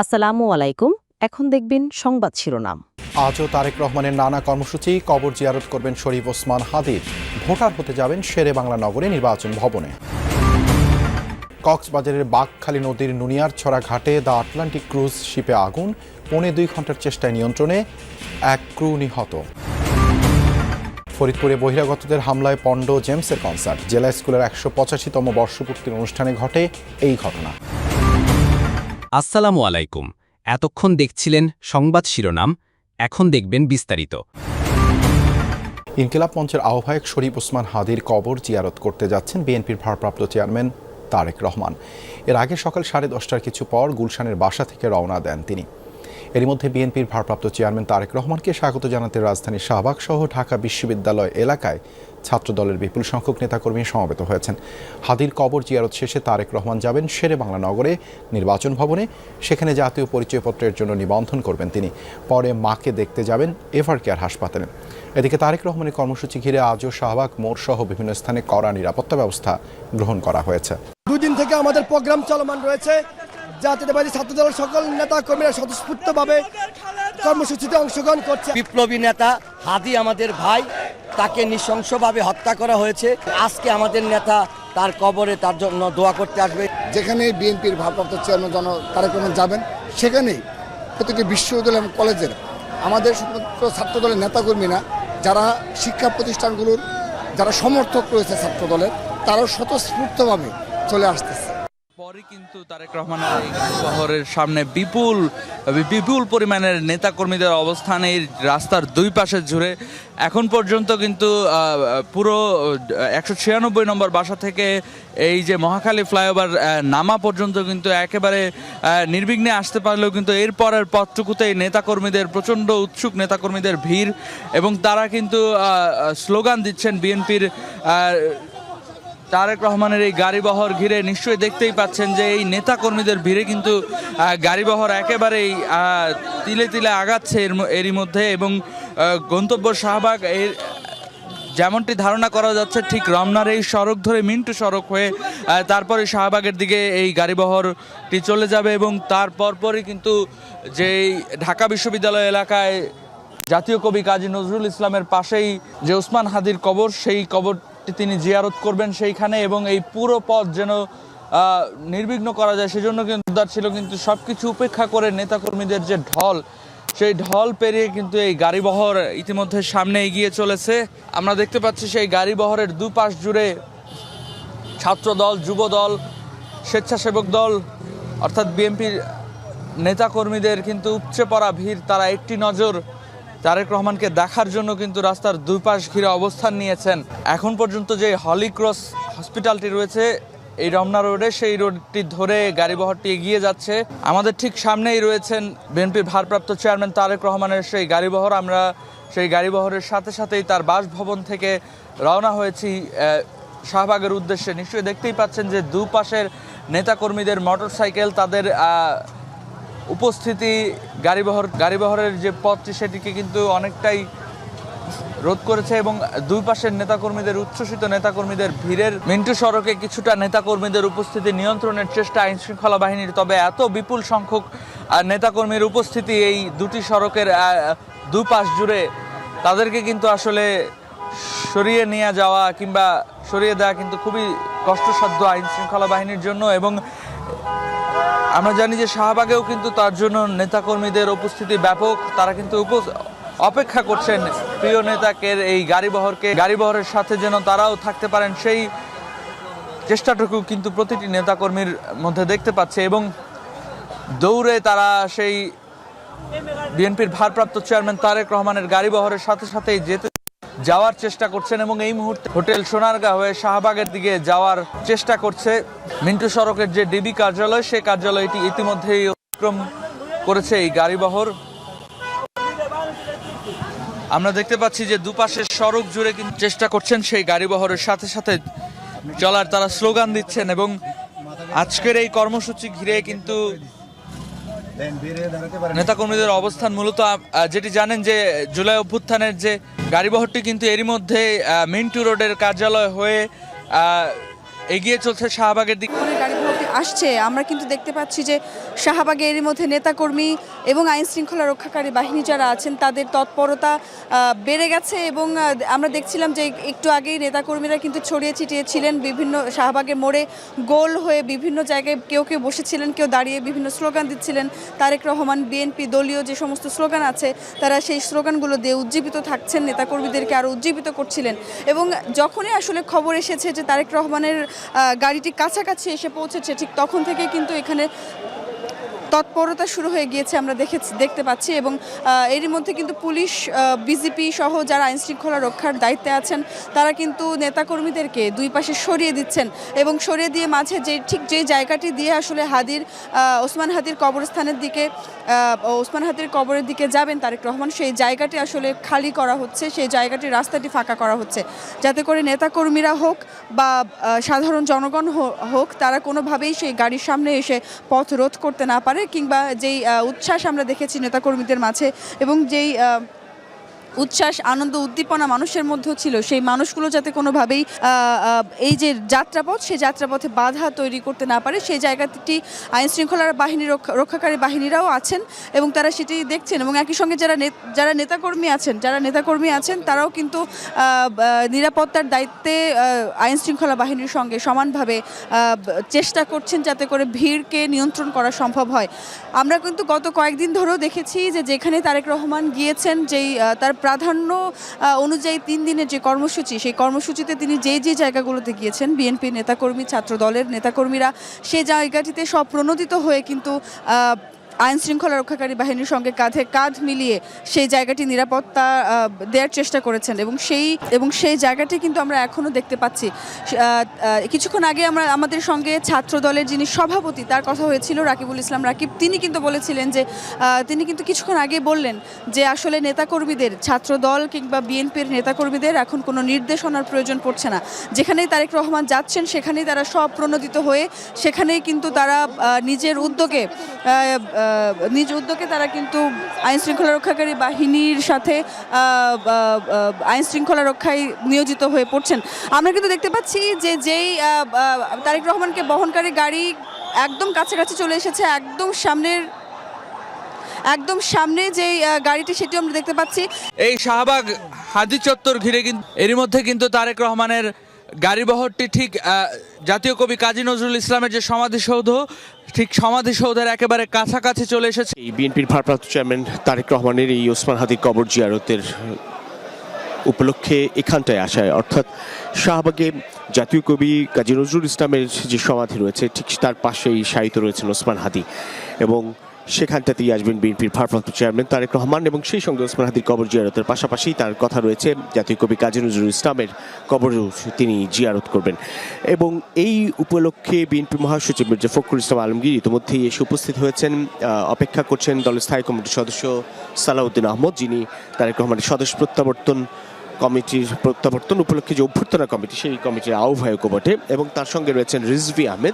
আসসালামু আলাইকুম। এখন দেখবেন সংবাদ শিরোনাম। আজও তারেক রহমানের নানা কর্মসূচি। কবর জিয়ারত করবেন শরীফ ওসমান হাদির। ভোটার হতে যাবেন শেরে বাংলা নগরে নির্বাচন ভবনে। কক্সবাজারের বাঘখালী নদীর নুনিয়ারছড়া ঘাটে দ্য আটলান্টিক ক্রুজ শিপে আগুন। 2.5 ঘন্টার চেষ্টায় নিয়ন্ত্রণে, এক ক্রু নিহত। ফরিদপুরে বহিরাগতদের হামলায় পণ্ড জেমসের কনসার্ট। জেলা স্কুলের 185তম বর্ষপূর্তির অনুষ্ঠানে ঘটে এই ঘটনা। আসসালামু আলাইকুম। এতক্ষণ দেখছিলেন সংবাদ শিরোনাম, এখন দেখবেন বিস্তারিত। ইনকিলাব মঞ্চের আহ্বায়ক শরীফ ওসমান হাদির কবর জিয়ারত করতে যাচ্ছেন বিএনপির ভারপ্রাপ্ত চেয়ারম্যান তারেক রহমান। এর আগে সকাল 10:30টার কিছু পর গুলশানের বাসা থেকে রওনা দেন তিনি। এরই মধ্যে বিএনপির ভারপ্রাপ্ত চেয়ারম্যান তারেক রহমানকে স্বাগত জানাতে রাজধানীর শাহবাগ সহ ঢাকা বিশ্ববিদ্যালয় এলাকায় ছাত্রদলের বিপুল সংখ্যক নেতাকর্মী সমবেত হয়েছেন। হাদির কবর জিয়ারত শেষে তারেক রহমান যাবেন শেরে বাংলা নগরে নির্বাচন ভবনে। সেখানে জাতীয় পরিচয়পত্রের জন্য নিবন্ধন করবেন তিনি। পরে মাকে দেখতে যাবেন এভারকেয়ার হাসপাতালে। এদিকে তারেক রহমানের কর্মসূচি ঘিরে আজও শাহবাগ মোড় সহ বিভিন্ন স্থানে কড়া নিরাপত্তা ব্যবস্থা গ্রহণ করা হয়েছে। দুদিন থেকে আমাদের প্রোগ্রাম চলমান রয়েছে। জাতীয়তাবাদী ছাত্রদলের সকল নেতা কর্মীরা স্বতঃস্ফূর্তভাবে কর্মসূচিতে অংশগ্রহণ করছে। বিপ্লবী নেতা হাদি আমাদের ভাই, তাকে নৃশংসভাবে হত্যা করা হয়েছে। আজকে আমাদের নেতা তার কবরে তার জন্য দোয়া করতে আসবে। যেখানে বিএনপির ভারপ্রাপ্ত চেয়ারম্যান তারেক রহমান যাবেন, সেখানেই প্রতিটি বিশ্ববিদ্যালয় এবং কলেজের আমাদের শুধুমাত্র ছাত্রদলের নেতাকর্মী না, যারা শিক্ষা প্রতিষ্ঠানগুলোর যারা সমর্থক রয়েছে ছাত্রদলের, তারাও স্বতঃস্ফূর্তভাবে চলে আসতেছে। পরে কিন্তু তারেক রহমানের এই শহরের সামনে বিপুল পরিমাণের নেতাকর্মীদের অবস্থান এই রাস্তার দুই পাশে জুড়ে। এখন পর্যন্ত কিন্তু পুরো 196 নম্বর বাসা থেকে এই যে মহাখালী ফ্লাইওভার নামা পর্যন্ত কিন্তু একেবারে নির্বিঘ্নে আসতে পারলেও কিন্তু এরপরের পথটুকুতে এই নেতাকর্মীদের প্রচণ্ড উৎসুক নেতাকর্মীদের ভিড়, এবং তারা কিন্তু স্লোগান দিচ্ছেন বিএনপির তারেক রহমানের এই গাড়িবহর ঘিরে। নিশ্চয়ই দেখতেই পাচ্ছেন যে এই নেতাকর্মীদের ভিড়ে কিন্তু গাড়িবহর একেবারেই তিলে তিলে আগাচ্ছে এরই মধ্যে, এবং গন্তব্য শাহবাগ যেমনটি ধারণা করা যাচ্ছে ঠিক রমনার এই সড়ক ধরে মিন্টু সড়ক হয়ে তারপরে শাহবাগের দিকে এই গাড়িবহরটি চলে যাবে। এবং তার পরপরই কিন্তু যেই ঢাকা বিশ্ববিদ্যালয় এলাকায় জাতীয় কবি কাজী নজরুল ইসলামের পাশেই যে ওসমান হাদির কবর, সেই কবর তিনি জিয়ারত করবেন সেইখানে, এবং এই পুরো পথ যেন নির্বিঘ্ন করা যায় সেজন্য কিন্তু ছিল। কিন্তু সবকিছু উপেক্ষা করে নেতাকর্মীদের যে ঢল, সেই ঢল পেরিয়ে কিন্তু এই গাড়িবহর ইতিমধ্যে সামনে এগিয়ে চলেছে। আমরা দেখতে পাচ্ছি সেই গাড়িবহরের দুপাশ জুড়ে ছাত্রদল, যুবদল, স্বেচ্ছাসেবক দল অর্থাৎ বিএনপির নেতাকর্মীদের কিন্তু উপচে পড়া ভিড়। তারা একটি নজর তারেক রহমানকে দেখার জন্য কিন্তু রাস্তার দুই পাশ ঘিরে অবস্থান নিয়েছেন। এখন পর্যন্ত যে হলি ক্রস হসপিটালটি রয়েছে এই রমনা রোডে, সেই রোডটি ধরে গাড়িবহরটি এগিয়ে যাচ্ছে। আমাদের ঠিক সামনেই রয়েছেন বিএনপির ভারপ্রাপ্ত চেয়ারম্যান তারেক রহমানের সেই গাড়িবহর। আমরা সেই গাড়িবহরের সাথে সাথেই তার বাসভবন থেকে রওনা হয়েছি শাহবাগের উদ্দেশ্যে। নিশ্চয়ই দেখতেই পাচ্ছেন যে দুপাশের নেতাকর্মীদের মোটরসাইকেল, তাদের উপস্থিতি গাড়িবহরের যে পথটি সেটিকে কিন্তু অনেকটাই রোধ করেছে, এবং দুই পাশের নেতাকর্মীদের উচ্ছ্বসিত নেতাকর্মীদের ভিড়ের মিন্টু সড়কে কিছুটা নেতাকর্মীদের উপস্থিতি নিয়ন্ত্রণের চেষ্টা আইন শৃঙ্খলা বাহিনীর। তবে এত বিপুল সংখ্যক নেতাকর্মীর উপস্থিতি এই দুটি সড়কের দুপাশ জুড়ে, তাদেরকে কিন্তু আসলে সরিয়ে নিয়ে যাওয়া কিংবা সরিয়ে দেওয়া কিন্তু খুবই কষ্টসাধ্য আইন শৃঙ্খলা বাহিনীর জন্য। এবং আমরা জানি যে শাহবাগেও কিন্তু তার জন্য নেতাকর্মীদের উপস্থিতি ব্যাপক। তারা কিন্তু অপেক্ষা করছেন প্রিয় নেতাকে এই গাড়িবহরের সাথে যেন তারাও থাকতে পারেন, সেই চেষ্টাটুকু কিন্তু প্রতিটি নেতাকর্মীর মধ্যে দেখতে পাচ্ছে। এবং দৌড়ে তারা সেই বিএনপির ভারপ্রাপ্ত চেয়ারম্যান তারেক রহমানের গাড়িবহরের সাথে সাথেই যাওয়ার চেষ্টা করছেন, এবং এই মুহূর্তে হোটেল সোনারগাঁ হয়ে শাহবাগের দিকে যাওয়ার চেষ্টা করছে। মিন্টু সড়কের যে ডিবি কার্যালয়, সেই কার্যালয়টি ইতিমধ্যেই অতিক্রম করেছে এই গাড়িবহর। আমরা দেখতে পাচ্ছি যে দুপাশের সড়ক জুড়ে কিন্তু চেষ্টা করছেন সেই গাড়িবহরের সাথে সাথে চলার, তারা স্লোগান দিচ্ছেন। এবং আজকের এই কর্মসূচি ঘিরে কিন্তু নেতাকর্মীদের অবস্থান মূলত যেটি জানেন যে জুলাই অভ্যুত্থানের যে গাড়িবহরটি কিন্তু এরই মধ্যে মিন্টু রোডের কার্যালয় হয়ে এগিয়ে চলছে শাহবাগের দিকে। গাড়িবহরটি আসছে আমরা কিন্তু দেখতে পাচ্ছি যে শাহবাগে এরই মধ্যে নেতাকর্মী এবং আইন শৃঙ্খলা রক্ষাকারী বাহিনী যারা আছেন তাদের তৎপরতা বেড়ে গেছে এবং আমরা দেখছিলাম যে একটু আগেই নেতাকর্মীরা কিন্তু ছড়িয়ে ছিটিয়ে ছিলেন বিভিন্ন শাহবাগের মোড়ে গোল হয়ে বিভিন্ন জায়গায় কেউ কেউ বসেছিলেন, কেউ দাঁড়িয়ে বিভিন্ন স্লোগান দিচ্ছিলেন। তারেক রহমান, বিএনপি দলীয় যে সমস্ত স্লোগান আছে তারা সেই স্লোগানগুলো দিয়ে উজ্জীবিত থাকছেন, নেতাকর্মীদেরকে আরও উজ্জীবিত করছিলেন। এবং যখনই আসলে খবর এসেছে যে তারেক রহমানের গাড়িটি কাছাকাছি এসে পৌঁছেছে, ঠিক তখন থেকে কিন্তু এখানে তৎপরতা শুরু হয়ে গিয়েছে আমরা দেখতে পাচ্ছি। এবং এরই মধ্যে কিন্তু পুলিশ, বিজিপি সহ যারা আইন শৃঙ্খলা রক্ষার দায়িত্বে আছেন তারা কিন্তু নেতাকর্মীদেরকে দুই পাশে সরিয়ে দিচ্ছেন এবং সরিয়ে দিয়ে মাঝে যে জায়গাটি দিয়ে আসলে ওসমান হাদির কবরস্থানের দিকে, ওসমান হাদির কবরের দিকে যাবেন তারেক রহমান, সেই জায়গাটি আসলে খালি করা হচ্ছে, সেই জায়গাটি রাস্তাটি ফাঁকা করা হচ্ছে যাতে করে নেতাকর্মীরা হোক বা সাধারণ জনগণ হোক তারা কোনোভাবেই সেই গাড়ির সামনে এসে পথ রোধ করতে না পারে, কিংবা যেই উচ্ছ্বাস আমরা দেখেছি নেতাকর্মীদের মাঝে এবং যেই উচ্ছ্বাস, আনন্দ, উদ্দীপনা মানুষের মধ্যেও ছিল, সেই মানুষগুলো যাতে কোনোভাবেই এই যে যাত্রাপথ, সেই যাত্রাপথে বাধা তৈরি করতে না পারে, সেই জায়গাটি আইন শৃঙ্খলার বাহিনী রক্ষাকারী বাহিনীরাও আছেন এবং তারা সেটি দেখছেন। এবং একই সঙ্গে যারা নেতাকর্মী আছেন তারাও কিন্তু নিরাপত্তার দায়িত্বে আইন শৃঙ্খলা বাহিনীর সঙ্গে সমানভাবে চেষ্টা করছেন যাতে করে ভিড়কে নিয়ন্ত্রণ করা সম্ভব হয়। আমরা কিন্তু গত কয়েকদিন ধরেও দেখেছি যে যেখানে তারেক রহমান গিয়েছেন, তার প্রাধান্য অনুযায়ী 3 দিনের যে কর্মসূচি, সেই কর্মসূচিতে তিনি যে জায়গাগুলোতে গিয়েছেন, বিএনপির নেতাকর্মী, ছাত্র দলের নেতাকর্মীরা সেই জায়গাটিতে সব প্রণোদিত হয়ে কিন্তু আইন শৃঙ্খলা রক্ষাকারী বাহিনীর সঙ্গে কাঁধে কাঁধ মিলিয়ে সেই জায়গাটি নিরাপত্তা দেওয়ার চেষ্টা করেছেন এবং সেই জায়গাটি কিন্তু আমরা এখনও দেখতে পাচ্ছি। কিছুক্ষণ আগে আমাদের সঙ্গে ছাত্র দলের যিনি সভাপতি তার কথা হয়েছিল, রাকিবুল ইসলাম রাকিব, তিনি কিন্তু বলেছিলেন যে তিনি কিন্তু কিছুক্ষণ আগে বললেন যে আসলে নেতাকর্মীদের, ছাত্র দল কিংবা বিএনপির নেতাকর্মীদের এখন কোনো নির্দেশনার প্রয়োজন পড়ছে না। যেখানেই তারেক রহমান যাচ্ছেন সেখানেই তারা সব প্রণোদিত হয়ে সেখানেই কিন্তু তারা নিজ উদ্যোগে তারা কিন্তু আইন শৃঙ্খলা রক্ষাকারী বাহিনীর সাথে আইন শৃঙ্খলা রক্ষায় নিয়োজিত হয়ে পড়ছেন। আমরা কিন্তু দেখতে পাচ্ছি যে যেই তারেক রহমানকে বহনকারী গাড়ি একদম কাছাকাছি চলে এসেছে, একদম সামনে যে গাড়িটি সেটিও আমরা দেখতে পাচ্ছি। এই শাহবাগ হাদি চত্বর ঘিরে কিন্তু এরই মধ্যে কিন্তু তারেক রহমানের গাড়িবহরটি ঠিক জাতীয় কবি কাজী নজরুল ইসলামের যে সমাধিসৌধ, ঠিক সমাধিসৌধের একেবারে কাছাকাছি চলে এসেছে। এই বিএনপির ভারপ্রাপ্ত চেয়ারম্যান তারেক রহমানের এই ওসমান হাদির কবর জিয়ারতের উপলক্ষে এখানটায় আসায়, অর্থাৎ শাহবাগে জাতীয় কবি কাজী নজরুল ইসলামের যে সমাধি রয়েছে ঠিক তার পাশেই শায়িত রয়েছেন ওসমান হাদি এবং সেখানটাতেই আসবেন বিএনপির ভারপ্রাপ্ত চেয়ারম্যান তারেক রহমান এবং সেই সঙ্গে ওসমান হাদির কবর জিয়ারতের পাশাপাশি তার কথা রয়েছে জাতীয় কবি কাজী নজরুল ইসলামের কবরও তিনি জিয়ারত করবেন। এবং এই উপলক্ষে বিএনপি মহাসচিব মির্জা ফখরুল ইসলাম আলমগীর ইতিমধ্যেই এসে উপস্থিত হয়েছেন। অপেক্ষা করছেন দলের স্থায়ী কমিটির সদস্য সালাউদ্দিন আহমদ, যিনি তারেক রহমানের স্বদেশ প্রত্যাবর্তন উপলক্ষে যে অভ্যর্থনা কমিটি, সেই কমিটির আহ্বায়কও বটে, এবং তার সঙ্গে রয়েছেন রিজভী আহমেদ।